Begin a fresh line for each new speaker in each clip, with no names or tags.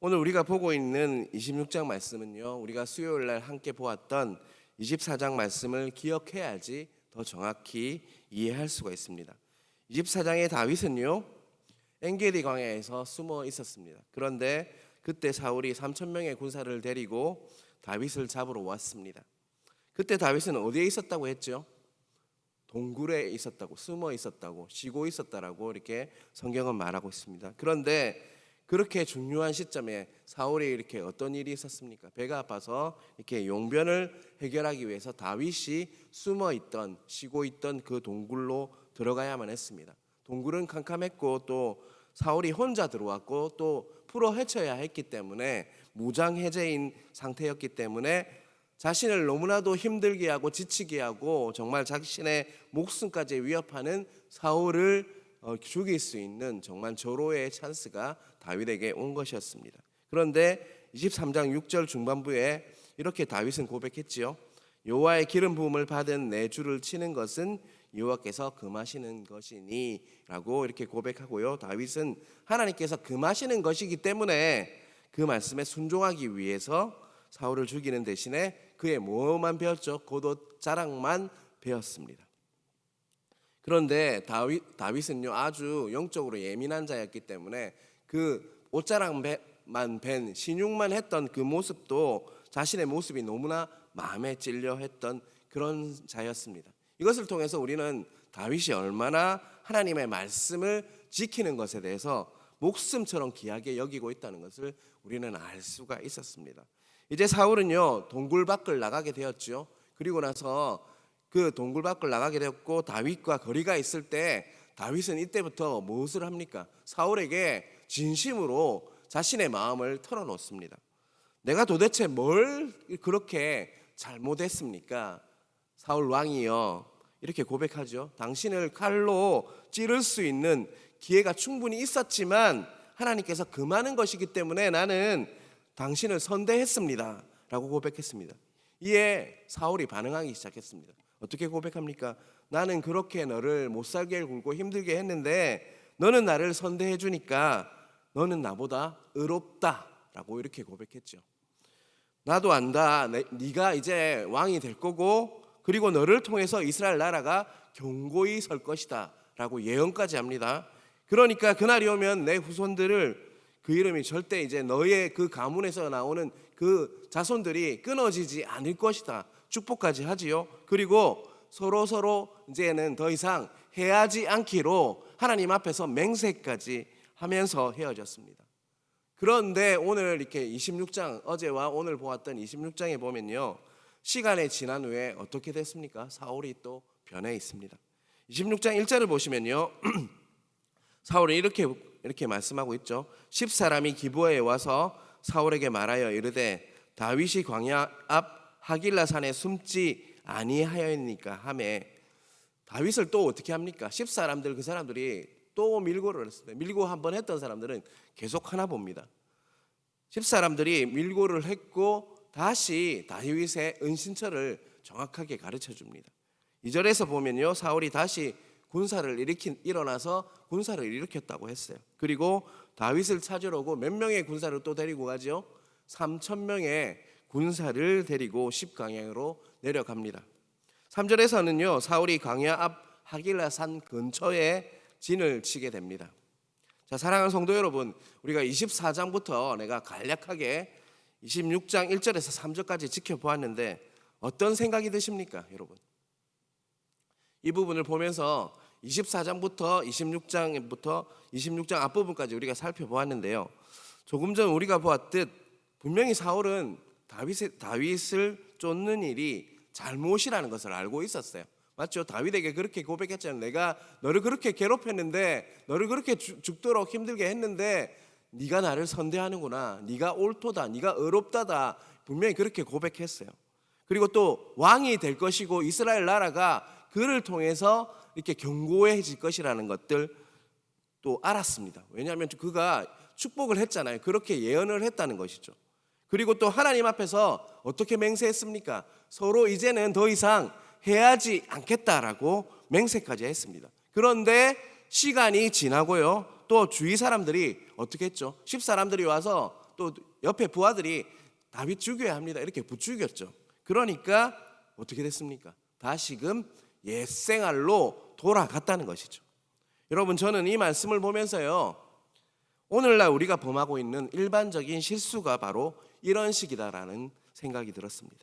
오늘 우리가 보고 있는 26장 말씀은요, 우리가 수요일 날 함께 보았던 24장 말씀을 기억해야지 더 정확히 이해할 수가 있습니다. 24장의 다윗은요, 엔게디 광야에서 숨어 있었습니다. 그런데 그때 사울이 3,000명의 군사를 데리고 다윗을 잡으러 왔습니다. 그때 다윗은 어디에 있었다고 했죠? 동굴에 있었다고, 숨어 있었다고, 쉬고 있었다라고 이렇게 성경은 말하고 있습니다. 그런데 그렇게 중요한 시점에 사울이 이렇게 어떤 일이 있었습니까? 배가 아파서 이렇게 용변을 해결하기 위해서 다윗이 숨어 있던, 쉬고 있던 그 동굴로 들어가야만 했습니다. 동굴은 캄캄했고 또 사울이 혼자 들어왔고 또 풀어 헤쳐야 했기 때문에 무장 해제인 상태였기 때문에 자신을 너무나도 힘들게 하고 지치게 하고 정말 자신의 목숨까지 위협하는 사울을 죽일 수 있는 정말 절호의 찬스가 다윗에게 온 것이었습니다. 그런데 23장 6절 중반부에 이렇게 다윗은 고백했지요. 여호와의 기름 부음을 받은 내 주를 치는 것은 여호와께서 금하시는 것이니 라고 이렇게 고백하고요. 다윗은 하나님께서 금하시는 것이기 때문에 그 말씀에 순종하기 위해서 사울을 죽이는 대신에 그의 뭐만 배웠죠? 겉옷 자랑만 배웠습니다. 그런데 다윗은요, 아주 영적으로 예민한 자였기 때문에 그 옷자랑만 벤 신용만 했던 그 모습도 자신의 모습이 너무나 마음에 찔려 했던 그런 자였습니다. 이것을 통해서 우리는 다윗이 얼마나 하나님의 말씀을 지키는 것에 대해서 목숨처럼 귀하게 여기고 있다는 것을 우리는 알 수가 있었습니다. 이제 사울은요, 동굴 밖을 나가게 되었죠. 그리고 나서 그 동굴 밖을 나가게 되었고 다윗과 거리가 있을 때 다윗은 이때부터 무엇을 합니까? 사울에게 진심으로 자신의 마음을 털어놓습니다. 내가 도대체 뭘 그렇게 잘못했습니까? 사울 왕이여, 이렇게 고백하죠. 당신을 칼로 찌를 수 있는 기회가 충분히 있었지만 하나님께서 금하는 것이기 때문에 나는 당신을 선대했습니다 라고 고백했습니다. 이에 사울이 반응하기 시작했습니다. 어떻게 고백합니까? 나는 그렇게 너를 못살게 굴고 힘들게 했는데 너는 나를 선대해 주니까 너는 나보다 의롭다 라고 이렇게 고백했죠. 나도 안다. 네가 이제 왕이 될 거고 그리고 너를 통해서 이스라엘 나라가 견고히 설 것이다 라고 예언까지 합니다. 그러니까 그날이 오면 내 후손들을 그 이름이 절대 이제 너의 그 가문에서 나오는 그 자손들이 끊어지지 않을 것이다. 축복까지 하지요. 그리고 서로 이제는 더 이상 해하지 않기로 하나님 앞에서 맹세까지 하면서 헤어졌습니다. 그런데 오늘 이렇게 26장, 어제와 오늘 보았던 26장에 보면요, 시간이 지난 후에 어떻게 됐습니까? 사울이 또 변해 있습니다. 26장 1절을 보시면요, 사울이 이렇게 말씀하고 있죠. 10사람이 기브아에 와서 사울에게 말하여 이르되 다윗이 광야 앞 하길라 산에 숨지 아니하였니까 하매, 다윗을 또 어떻게 합니까? 10사람들, 그 사람들이 또 밀고를 했습니다. 밀고 한번 했던 사람들은 계속 하나 봅니다. 10사람들이 밀고를 했고 다시 다윗의 은신처를 정확하게 가르쳐 줍니다. 2절에서 보면요, 사울이 다시 군사를 일어나서 군사를 일으켰다고 했어요. 그리고 다윗을 찾으러 오고 몇 명의 군사를 또 데리고 가죠? 3,000명의 군사를 데리고 10광야로 내려갑니다. 3절에서는요, 사울이 광야 앞 하길라 산 근처에 진을 치게 됩니다. 자, 사랑하는 성도 여러분, 우리가 24장부터 내가 간략하게 26장 1절에서 3절까지 지켜보았는데 어떤 생각이 드십니까, 여러분? 이 부분을 보면서 24장부터 26장 앞부분까지 우리가 살펴보았는데요, 조금 전 우리가 보았듯 분명히 사울은 다윗을 쫓는 일이 잘못이라는 것을 알고 있었어요. 맞죠? 다윗에게 그렇게 고백했잖아요. 내가 너를 그렇게 괴롭혔는데, 너를 그렇게 죽도록 힘들게 했는데 네가 나를 선대하는구나, 네가 옳도다, 네가 의롭다다, 분명히 그렇게 고백했어요. 그리고 또 왕이 될 것이고 이스라엘 나라가 그를 통해서 이렇게 견고해질 것이라는 것들 또 알았습니다. 왜냐하면 그가 축복을 했잖아요. 그렇게 예언을 했다는 것이죠. 그리고 또 하나님 앞에서 어떻게 맹세했습니까? 서로 이제는 더 이상 해하지 않겠다라고 맹세까지 했습니다. 그런데 시간이 지나고요, 또 주위 사람들이 어떻게 했죠? 10사람들이 와서 또 옆에 부하들이 다윗 죽여야 합니다 이렇게 부추겼죠. 그러니까 어떻게 됐습니까? 다시금 옛생활로 돌아갔다는 것이죠. 여러분, 저는 이 말씀을 보면서요, 오늘날 우리가 범하고 있는 일반적인 실수가 바로 이런 식이다라는 생각이 들었습니다.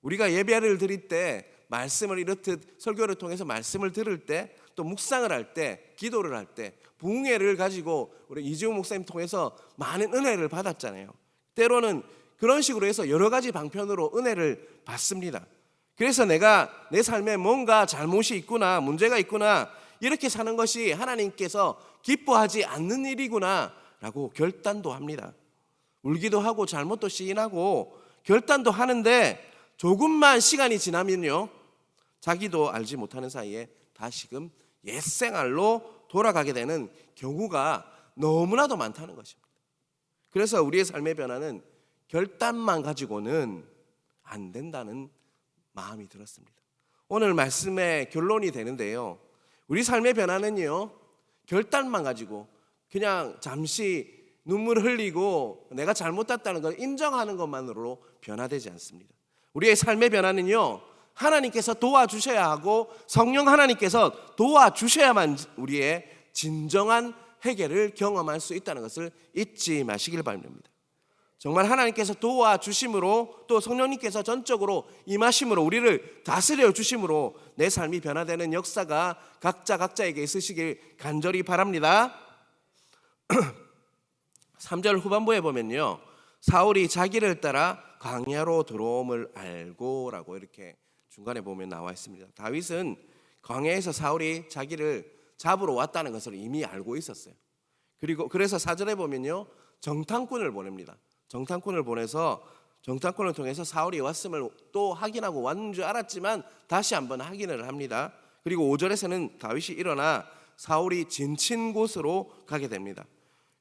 우리가 예배를 드릴 때, 말씀을 이렇듯 설교를 통해서 말씀을 들을 때, 또 묵상을 할 때, 기도를 할 때 부흥회를 가지고 우리 이지훈 목사님 통해서 많은 은혜를 받았잖아요. 때로는 그런 식으로 해서 여러 가지 방편으로 은혜를 받습니다. 그래서 내가 내 삶에 뭔가 잘못이 있구나, 문제가 있구나, 이렇게 사는 것이 하나님께서 기뻐하지 않는 일이구나 라고 결단도 합니다. 울기도 하고 잘못도 시인하고 결단도 하는데 조금만 시간이 지나면요, 자기도 알지 못하는 사이에 다시금 옛생활로 돌아가게 되는 경우가 너무나도 많다는 것입니다. 그래서 우리의 삶의 변화는 결단만 가지고는 안 된다는 마음이 들었습니다. 오늘 말씀의 결론이 되는데요, 우리 삶의 변화는요, 결단만 가지고 그냥 잠시 눈물 흘리고 내가 잘못했다는 걸 인정하는 것만으로 변화되지 않습니다. 우리의 삶의 변화는요, 하나님께서 도와주셔야 하고 성령 하나님께서 도와주셔야만 우리의 진정한 회개를 경험할 수 있다는 것을 잊지 마시길 바랍니다. 정말 하나님께서 도와주심으로, 또 성령님께서 전적으로 임하심으로, 우리를 다스려 주심으로 내 삶이 변화되는 역사가 각자에게 있으시길 간절히 바랍니다. 3절 후반부에 보면요, 사울이 자기를 따라 광야로 들어옴을 알고 라고 이렇게 중간에 보면 나와 있습니다. 다윗은 광야에서 사울이 자기를 잡으러 왔다는 것을 이미 알고 있었어요. 그리고 그래서 4절에 보면요, 정탐꾼을 보냅니다. 정탐꾼을 보내서 정탐꾼을 통해서 사울이 왔음을 또 확인하고 왔는 줄 알았지만 다시 한번 확인을 합니다. 그리고 5절에서는 다윗이 일어나 사울이 진친 곳으로 가게 됩니다.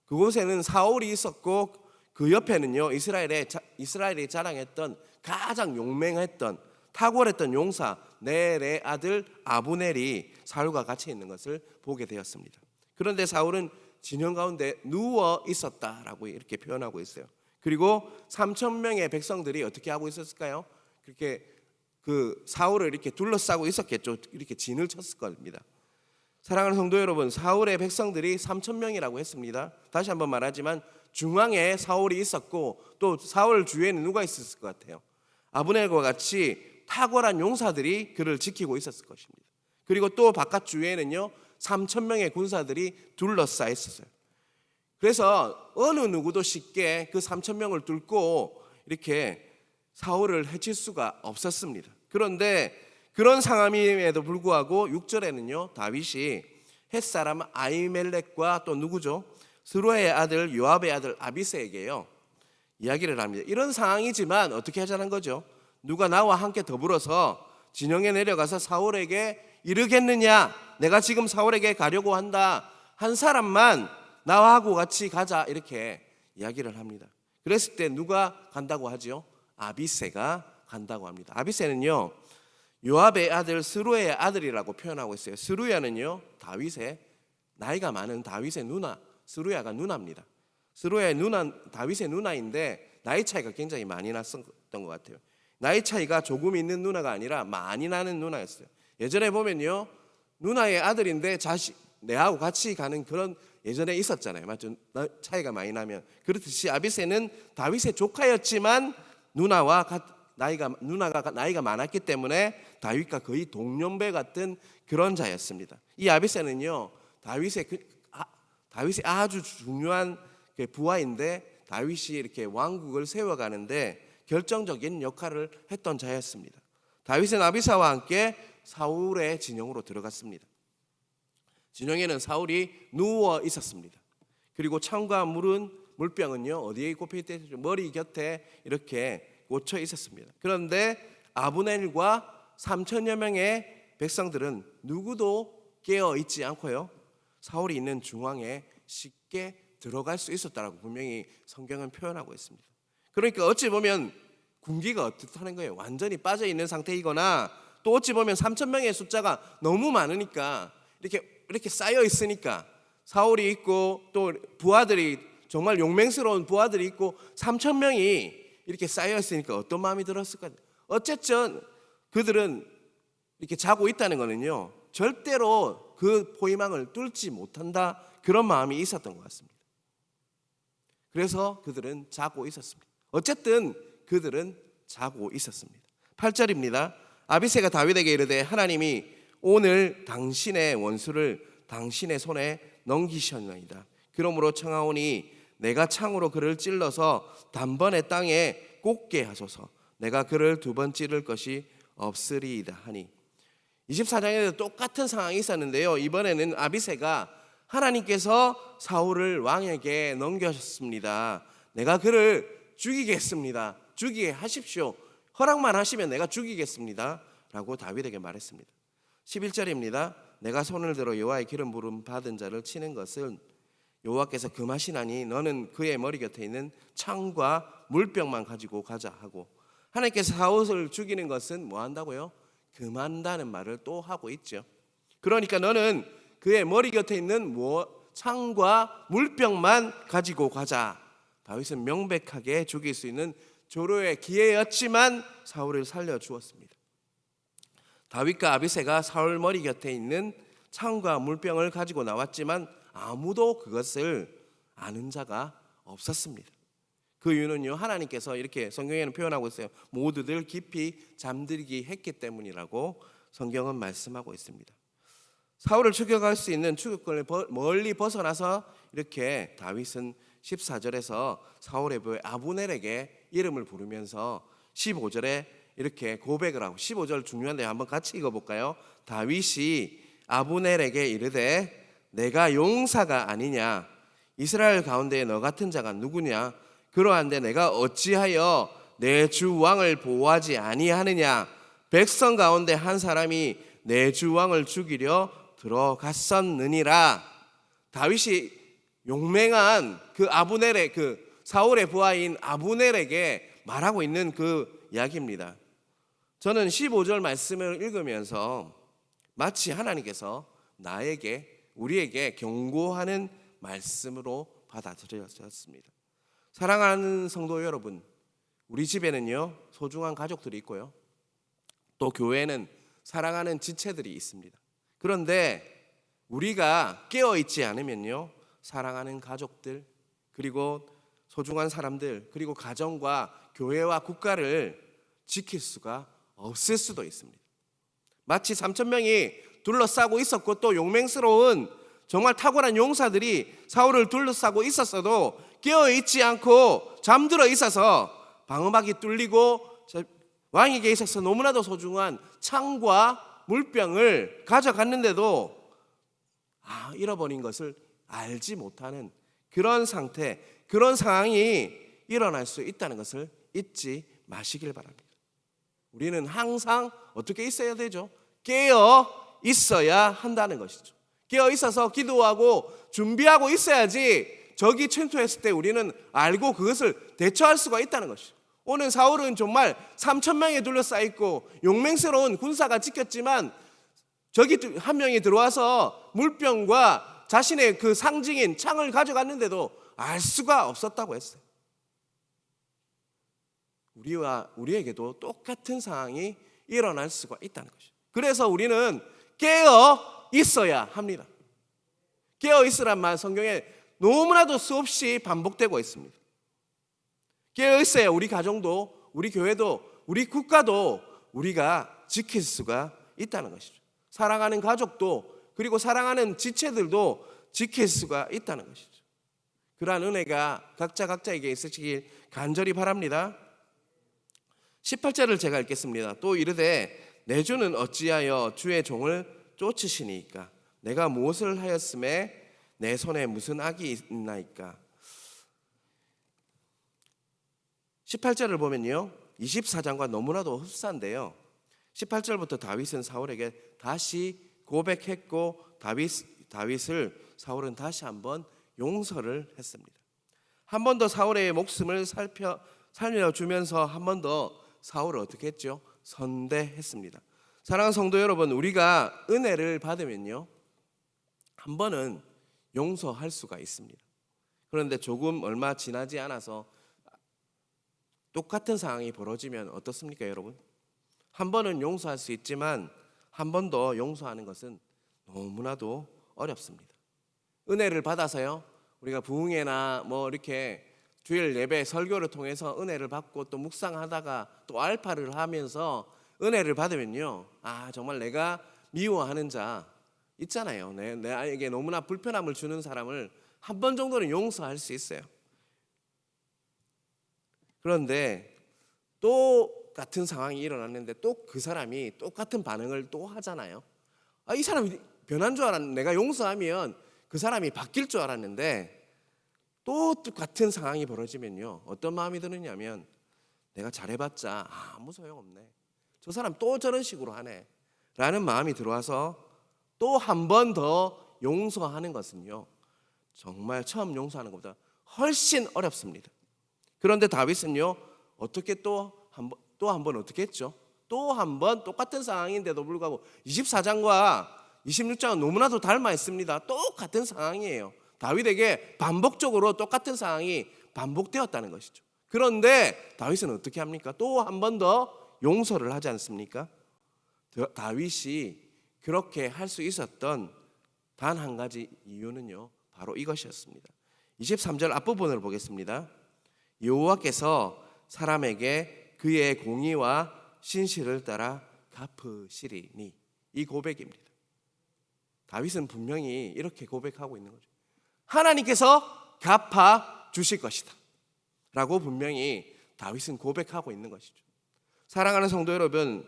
그곳에는 사울이 있었고 그 옆에는요, 이스라엘이 자랑했던 가장 용맹했던 탁월했던 용사 넬의 아들 아브넬이 사울과 같이 있는 것을 보게 되었습니다. 그런데 사울은 진영 가운데 누워 있었다라고 이렇게 표현하고 있어요. 그리고 3,000명의 백성들이 어떻게 하고 있었을까요? 그렇게 그 사울을 이렇게 둘러싸고 있었겠죠. 이렇게 진을 쳤을 겁니다. 사랑하는 성도 여러분, 사울의 백성들이 3,000명이라고 했습니다. 다시 한번 말하지만 중앙에 사울이 있었고 또 사울 주위에는 누가 있었을 것 같아요? 아브넬과 같이 탁월한 용사들이 그를 지키고 있었을 것입니다. 그리고 또 바깥 주위에는요, 3,000명의 군사들이 둘러싸여 있었어요. 그래서 어느 누구도 쉽게 그 3,000명을 뚫고 이렇게 사울을 해칠 수가 없었습니다. 그런데 그런 상황임에도 불구하고 6절에는요, 다윗이 햇사람 아히멜렉과 또 누구죠? 스루야의 아들 요압의 아들 아비새에게요, 이야기를 합니다. 이런 상황이지만 어떻게 하자는 거죠? 누가 나와 함께 더불어서 진영에 내려가서 사울에게 이르겠느냐? 내가 지금 사울에게 가려고 한다. 한 사람만 나와 같이 가자, 이렇게 이야기를 합니다. 그랬을 때 누가 간다고 하죠? 아비새가 간다고 합니다. 아비새는요, 요압의 아들 스루야의 아들이라고 표현하고 있어요. 스루야는요, 다윗의 나이가 많은 다윗의 누나, 스루야가 누나입니다. 스루야의 누나, 다윗의 누나인데 나이 차이가 굉장히 많이 났었던 것 같아요. 나이 차이가 조금 있는 누나가 아니라 많이 나는 누나였어요. 예전에 보면요, 누나의 아들인데 내하고 같이 가는 그런 예전에 있었잖아요. 맞죠? 차이가 많이 나면. 그렇듯이 아비새는 다윗의 조카였지만 누나가 나이가 많았기 때문에 다윗과 거의 동년배 같은 그런 자였습니다. 이 아비새는요, 다윗의 아주 중요한 부하인데 다윗이 이렇게 왕국을 세워가는데 결정적인 역할을 했던 자였습니다. 다윗은 아비새와 함께 사울의 진영으로 들어갔습니다. 진영에는 사울이 누워 있었습니다. 그리고 창과 물병은요, 어디에 꼽혀 있었죠? 머리 곁에 이렇게 꽂혀 있었습니다. 그런데 아브넬과 3,000여 명의 백성들은 누구도 깨어 있지 않고요, 사울이 있는 중앙에 쉽게 들어갈 수 있었다라고 분명히 성경은 표현하고 있습니다. 그러니까 어찌 보면 군기가 어떻다는 거예요. 완전히 빠져 있는 상태이거나 또 어찌 보면 3,000명의 숫자가 너무 많으니까 이렇게 쌓여 있으니까 사울이 있고 또 부하들이 정말 용맹스러운 부하들이 있고 3천 명이 이렇게 쌓여 있으니까 어떤 마음이 들었을까요? 어쨌든 그들은 이렇게 자고 있다는 거는요, 절대로 그 포위망을 뚫지 못한다, 그런 마음이 있었던 것 같습니다. 그래서 그들은 자고 있었습니다. 어쨌든 그들은 자고 있었습니다. 8절입니다. 아비새가 다윗에게 이르되 하나님이 오늘 당신의 원수를 당신의 손에 넘기셨나이다. 그러므로 청하오니 내가 창으로 그를 찔러서 단번에 땅에 꽂게 하소서. 내가 그를 두 번 찌를 것이 없으리이다 하니. 24장에도 똑같은 상황이 있었는데요, 이번에는 아비새가 하나님께서 사울을 왕에게 넘겨셨습니다. 내가 그를 죽이겠습니다. 죽이게 하십시오. 허락만 하시면 내가 죽이겠습니다 라고 다윗에게 말했습니다. 11절입니다. 내가 손을 들어 여호와의 기름 부름 받은 자를 치는 것은 여호와께서 금하시나니 너는 그의 머리 곁에 있는 창과 물병만 가지고 가자 하고, 하나님께서 사울을 죽이는 것은 뭐 한다고요? 금한다는 말을 또 하고 있죠. 그러니까 너는 그의 머리 곁에 있는 창과 물병만 가지고 가자. 다윗은 명백하게 죽일 수 있는 조로의 기회였지만 사울을 살려주었습니다. 다윗과 아비새가 사울 머리 곁에 있는 창과 물병을 가지고 나왔지만 아무도 그것을 아는 자가 없었습니다. 그 이유는요, 하나님께서 이렇게 성경에는 표현하고 있어요. 모두들 깊이 잠들기 했기 때문이라고 성경은 말씀하고 있습니다. 사울을 추격할 수 있는 추격권을 멀리 벗어나서 이렇게 다윗은 14절에서 사울의 부하 아브넬에게 이름을 부르면서 15절에 이렇게 고백을 하고, 15절 중요한데 한번 같이 읽어볼까요? 다윗이 아브넬에게 이르되 내가 용사가 아니냐? 이스라엘 가운데 너 같은 자가 누구냐? 그러한데 내가 어찌하여 내 주 왕을 보호하지 아니하느냐? 백성 가운데 한 사람이 내 주 왕을 죽이려 들어갔었느니라. 다윗이 용맹한 그 아브넬의 그 사울의 부하인 아브넬에게 말하고 있는 그 이야기입니다. 저는 15절 말씀을 읽으면서 마치 하나님께서 우리에게 경고하는 말씀으로 받아들여졌습니다. 사랑하는 성도 여러분, 우리 집에는요 소중한 가족들이 있고요, 또 교회는 사랑하는 지체들이 있습니다. 그런데 우리가 깨어있지 않으면요, 사랑하는 가족들, 그리고 소중한 사람들, 그리고 가정과 교회와 국가를 지킬 수가 없을 수도 있습니다. 마치 3천 명이 둘러싸고 있었고 또 용맹스러운 정말 탁월한 용사들이 사울을 둘러싸고 있었어도 깨어있지 않고 잠들어 있어서 방어막이 뚫리고 왕에게 있어서 너무나도 소중한 창과 물병을 가져갔는데도 잃어버린 것을 알지 못하는 그런 상태, 그런 상황이 일어날 수 있다는 것을 잊지 마시길 바랍니다. 우리는 항상 어떻게 있어야 되죠? 깨어 있어야 한다는 것이죠. 깨어 있어서 기도하고 준비하고 있어야지 적이 침투했을 때 우리는 알고 그것을 대처할 수가 있다는 것이죠. 오늘 사울은 정말 3천 명에 둘러싸여 있고 용맹스러운 군사가 지켰지만 적이 한 명이 들어와서 물병과 자신의 그 상징인 창을 가져갔는데도 알 수가 없었다고 했어요. 우리에게도 똑같은 상황이 일어날 수가 있다는 것이죠. 그래서 우리는 깨어 있어야 합니다. 깨어 있으란 말 성경에 너무나도 수없이 반복되고 있습니다. 깨어 있어야 우리 가정도, 우리 교회도, 우리 국가도 우리가 지킬 수가 있다는 것이죠. 사랑하는 가족도, 그리고 사랑하는 지체들도 지킬 수가 있다는 것이죠. 그러한 은혜가 각자에게 있으시길 간절히 바랍니다. 18절을 제가 읽겠습니다. 또 이르되 내 주는 어찌하여 주의 종을 쫓으시니까? 내가 무엇을 하였음에 내 손에 무슨 악이 있나이까? 18절을 보면요, 24장과 너무나도 흡사한데요, 18절부터 다윗은 사울에게 다시 고백했고 다윗을 사울은 다시 한번 용서를 했습니다. 한 번 더 사울의 목숨을 살려주면서 한 번 더 사울을 어떻게 했죠? 선대했습니다. 사랑하는 성도 여러분, 우리가 은혜를 받으면요 한 번은 용서할 수가 있습니다. 그런데 조금 얼마 지나지 않아서 똑같은 상황이 벌어지면 어떻습니까, 여러분? 한 번은 용서할 수 있지만 한 번 더 용서하는 것은 너무나도 어렵습니다. 은혜를 받아서요, 우리가 부흥회나 뭐 이렇게 주일 예배 설교를 통해서 은혜를 받고 또 묵상하다가 또 알파를 하면서 은혜를 받으면요, 정말 내가 미워하는 자 있잖아요. 내에게 너무나 불편함을 주는 사람을 한 번 정도는 용서할 수 있어요. 그런데 또 같은 상황이 일어났는데 또 그 사람이 똑같은 반응을 또 하잖아요. 이 사람이 변한 줄 알았는데, 내가 용서하면 그 사람이 바뀔 줄 알았는데 또 같은 상황이 벌어지면요, 어떤 마음이 드느냐면, 내가 잘해봤자 아무 소용없네, 저 사람 또 저런 식으로 하네 라는 마음이 들어와서 또 한 번 더 용서하는 것은요, 정말 처음 용서하는 것보다 훨씬 어렵습니다. 그런데 다윗은요, 어떻게 또 한 번 어떻게 했죠? 또 한 번 똑같은 상황인데도 불구하고 24장과 26장은 너무나도 닮아 있습니다. 똑같은 상황이에요. 다윗에게 반복적으로 똑같은 상황이 반복되었다는 것이죠. 그런데 다윗은 어떻게 합니까? 또 한 번 더 용서를 하지 않습니까? 다윗이 그렇게 할 수 있었던 단 한 가지 이유는요, 바로 이것이었습니다. 23절 앞부분을 보겠습니다. 여호와께서 사람에게 그의 공의와 신실을 따라 갚으시리니, 이 고백입니다. 다윗은 분명히 이렇게 고백하고 있는 거죠. 하나님께서 갚아 주실 것이다 라고 분명히 다윗은 고백하고 있는 것이죠. 사랑하는 성도 여러분,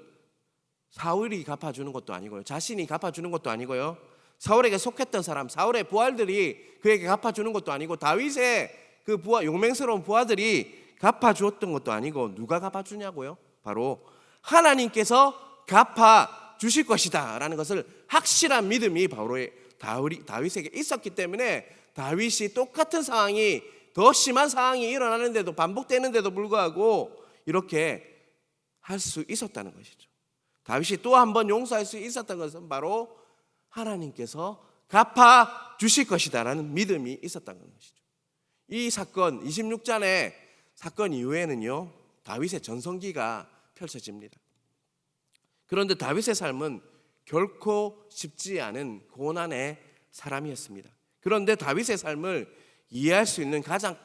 사울이 갚아주는 것도 아니고요, 자신이 갚아주는 것도 아니고요, 사울에게 속했던 사람, 사울의 부하들이 그에게 갚아주는 것도 아니고, 다윗의 그 용맹스러운 부하들이 갚아주었던 것도 아니고, 누가 갚아주냐고요? 바로 하나님께서 갚아 주실 것이다 라는 것을 확실한 믿음이 바로 다윗에게 있었기 때문에, 다윗이 똑같은 상황이, 더 심한 상황이 일어나는데도, 반복되는데도 불구하고 이렇게 할 수 있었다는 것이죠. 다윗이 또 한 번 용서할 수 있었던 것은 바로 하나님께서 갚아 주실 것이다 라는 믿음이 있었다는 것이죠. 이 사건, 26장의 사건 이후에는요, 다윗의 전성기가 펼쳐집니다. 그런데 다윗의 삶은 결코 쉽지 않은 고난의 사람이었습니다. 그런데 다윗의 삶을 이해할 수 있는 가장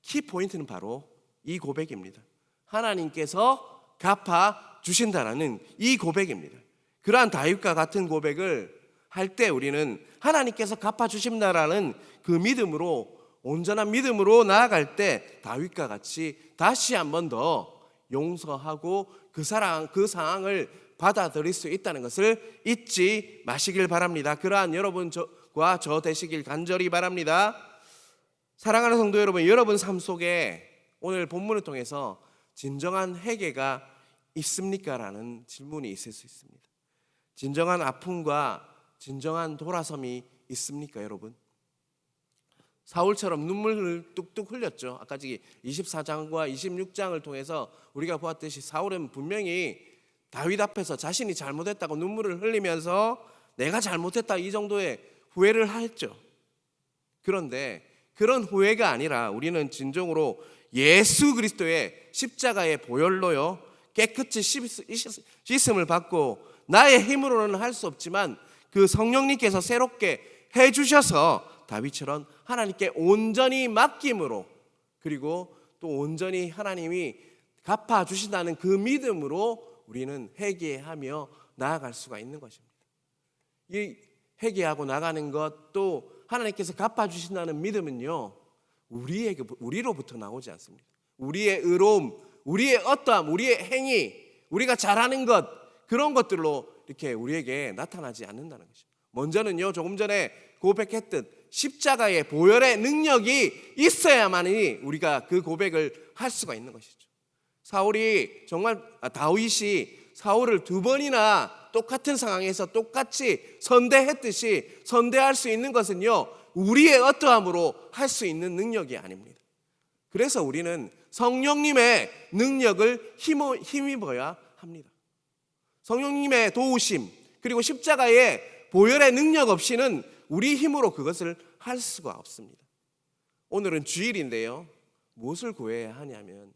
키포인트는 바로 이 고백입니다. 하나님께서 갚아 주신다라는 이 고백입니다. 그러한 다윗과 같은 고백을 할 때 우리는 하나님께서 갚아 주신다라는 그 믿음으로, 온전한 믿음으로 나아갈 때 다윗과 같이 다시 한 번 더 용서하고 그 상황을 받아들일 수 있다는 것을 잊지 마시길 바랍니다. 그러한 여러분과 저 되시길 간절히 바랍니다. 사랑하는 성도 여러분, 여러분 삶 속에 오늘 본문을 통해서 진정한 회개가 있습니까? 라는 질문이 있을 수 있습니다. 진정한 아픔과 진정한 돌아섬이 있습니까, 여러분? 사울처럼 눈물을 뚝뚝 흘렸죠. 아까 24장과 26장을 통해서 우리가 보았듯이 사울은 분명히 다윗 앞에서 자신이 잘못했다고 눈물을 흘리면서 내가 잘못했다, 이 정도의 후회를 했죠. 그런데 그런 후회가 아니라 우리는 진정으로 예수 그리스도의 십자가의 보혈로요, 깨끗이 씻음을 받고, 나의 힘으로는 할 수 없지만 그 성령님께서 새롭게 해주셔서 다윗처럼 하나님께 온전히 맡김으로, 그리고 또 온전히 하나님이 갚아주신다는 그 믿음으로 우리는 회개하며 나아갈 수가 있는 것입니다. 이 회개하고 나가는 것, 또 하나님께서 갚아주신다는 믿음은요, 우리로부터 나오지 않습니다. 우리의 의로움, 우리의 어떠함, 우리의 행위, 우리가 잘하는 것, 그런 것들로 이렇게 우리에게 나타나지 않는다는 것이죠. 먼저는요, 조금 전에 고백했듯 십자가의 보혈의 능력이 있어야만이 우리가 그 고백을 할 수가 있는 것이죠. 다윗이 사울을 두 번이나 똑같은 상황에서 똑같이 선대했듯이 선대할 수 있는 것은요, 우리의 어떠함으로 할 수 있는 능력이 아닙니다. 그래서 우리는 성령님의 능력을 힘입어야 합니다. 성령님의 도우심, 그리고 십자가의 보혈의 능력 없이는 우리 힘으로 그것을 할 수가 없습니다. 오늘은 주일인데요. 무엇을 구해야 하냐면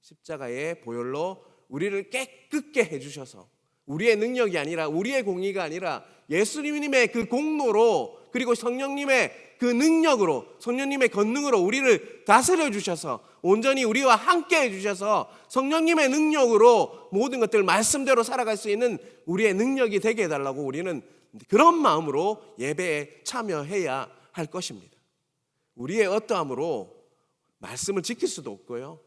십자가의 보혈로 우리를 깨끗게 해주셔서 우리의 능력이 아니라 우리의 공의가 아니라 예수님의 그 공로로 그리고 성령님의 그 능력으로 성령님의 권능으로 우리를 다스려 주셔서 온전히 우리와 함께 해주셔서 성령님의 능력으로 모든 것들 말씀대로 살아갈 수 있는 우리의 능력이 되게 해달라고 우리는 그런 마음으로 예배에 참여해야 할 것입니다. 우리의 어떠함으로 말씀을 지킬 수도 없고요,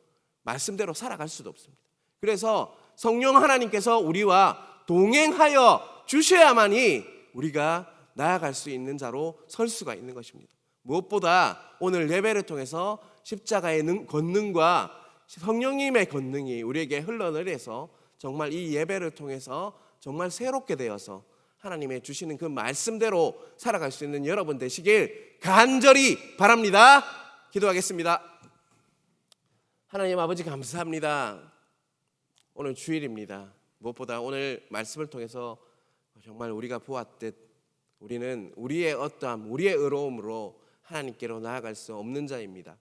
말씀대로 살아갈 수도 없습니다. 그래서 성령 하나님께서 우리와 동행하여 주셔야만이 우리가 나아갈 수 있는 자로 설 수가 있는 것입니다. 무엇보다 오늘 예배를 통해서 십자가의 권능과 성령님의 권능이 우리에게 흘러내려서 정말 이 예배를 통해서 정말 새롭게 되어서 하나님의 주시는 그 말씀대로 살아갈 수 있는 여러분 되시길 간절히 바랍니다. 기도하겠습니다. 하나님 아버지 감사합니다. 오늘 주일입니다. 무엇보다 오늘 말씀을 통해서 정말 우리가 보았듯 우리는 우리의 어떠함, 우리의 의로움으로 하나님께로 나아갈 수 없는 자입니다.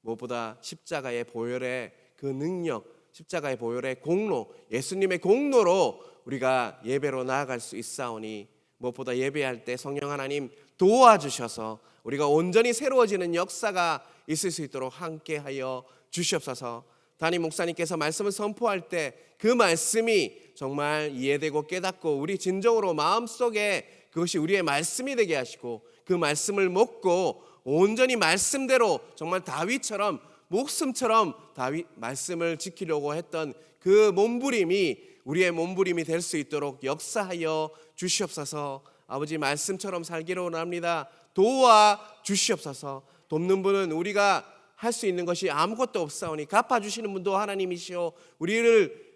무엇보다 십자가의 보혈의 그 능력, 십자가의 보혈의 공로, 예수님의 공로로 우리가 예배로 나아갈 수 있사오니 무엇보다 예배할 때 성령 하나님 도와주셔서 우리가 온전히 새로워지는 역사가 있을 수 있도록 함께하여 주시옵소서. 담임 목사님께서 말씀을 선포할 때 그 말씀이 정말 이해되고 깨닫고 우리 진정으로 마음속에 그것이 우리의 말씀이 되게 하시고 그 말씀을 먹고 온전히 말씀대로 정말 다윗처럼 목숨처럼 다윗 말씀을 지키려고 했던 그 몸부림이 우리의 몸부림이 될 수 있도록 역사하여 주시옵소서. 아버지 말씀처럼 살기를 원합니다. 도와 주시옵소서. 돕는 분은 우리가 할 수 있는 것이 아무것도 없사오니 갚아주시는 분도 하나님이시오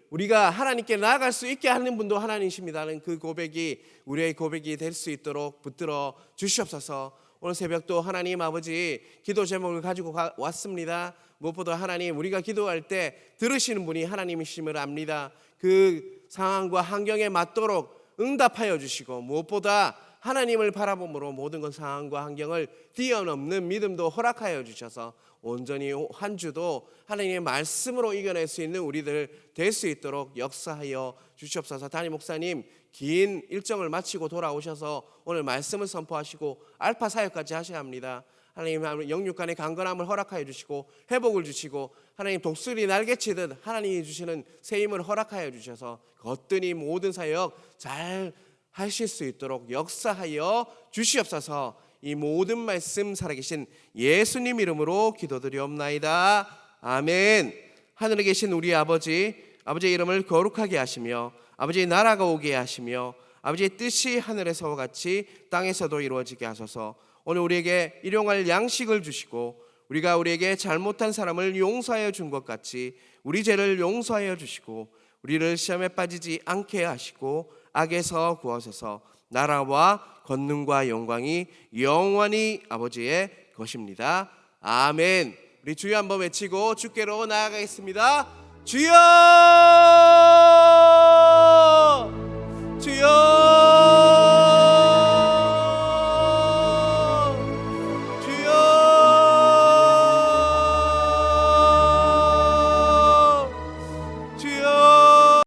우리가 하나님께 나아갈 수 있게 하는 분도 하나님이십니다는 그 고백이 우리의 고백이 될 수 있도록 붙들어 주시옵소서. 오늘 새벽도 하나님 아버지 기도 제목을 가지고 왔습니다. 무엇보다 하나님 우리가 기도할 때 들으시는 분이 하나님이심을 압니다. 그 상황과 환경에 맞도록 응답하여 주시고 무엇보다 하나님을 바라봄으로 모든 것 상황과 환경을 뛰어넘는 믿음도 허락하여 주셔서 온전히 한 주도 하나님의 말씀으로 이겨낼 수 있는 우리들 될 수 있도록 역사하여 주시옵소서. 담임 목사님 긴 일정을 마치고 돌아오셔서 오늘 말씀을 선포하시고 알파 사역까지 하셔야 합니다. 하나님 영육간의 강건함을 허락하여 주시고 회복을 주시고 하나님 독수리 날개치듯 하나님이 주시는 새 힘을 허락하여 주셔서 거뜬히 모든 사역 잘 하실 수 있도록 역사하여 주시옵소서. 이 모든 말씀 살아계신 예수님 이름으로 기도드리옵나이다. 아멘. 하늘에 계신 우리 아버지의 이름을 거룩하게 하시며 아버지의 나라가 오게 하시며 아버지의 뜻이 하늘에서와 같이 땅에서도 이루어지게 하소서. 오늘 우리에게 일용할 양식을 주시고 우리가 우리에게 잘못한 사람을 용서하여 준 것 같이 우리 죄를 용서하여 주시고 우리를 시험에 빠지지 않게 하시고 악에서 구하소서. 나라와 권능과 영광이 영원히 아버지의 것입니다. 아멘. 우리 주여 한번 외치고 주께로 나아가겠습니다. 주여, 주여.